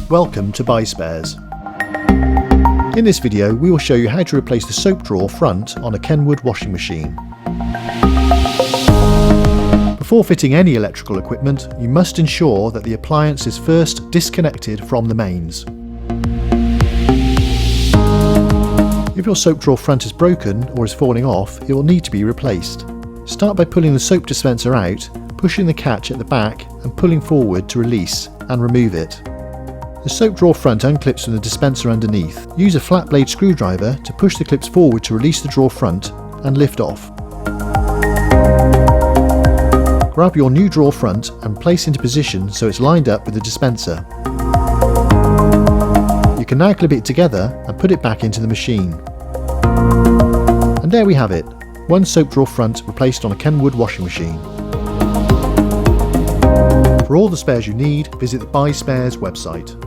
Welcome to BuySpares. In this video we will show you how to replace the soap drawer front on a Kenwood washing machine. Before fitting any electrical equipment, you must ensure that the appliance is first disconnected from the mains. If your soap drawer front is broken or is falling off, it will need to be replaced. Start by pulling the soap dispenser out, pushing the catch at the back and pulling forward to release and remove it. The soap drawer front unclips from the dispenser underneath. Use a flat blade screwdriver to push the clips forward to release the drawer front and lift off. Grab your new drawer front and place into position so it's lined up with the dispenser. You can now clip it together and put it back into the machine. And there we have it, one soap drawer front replaced on a Kenwood washing machine. For all the spares you need, visit the BuySpares website.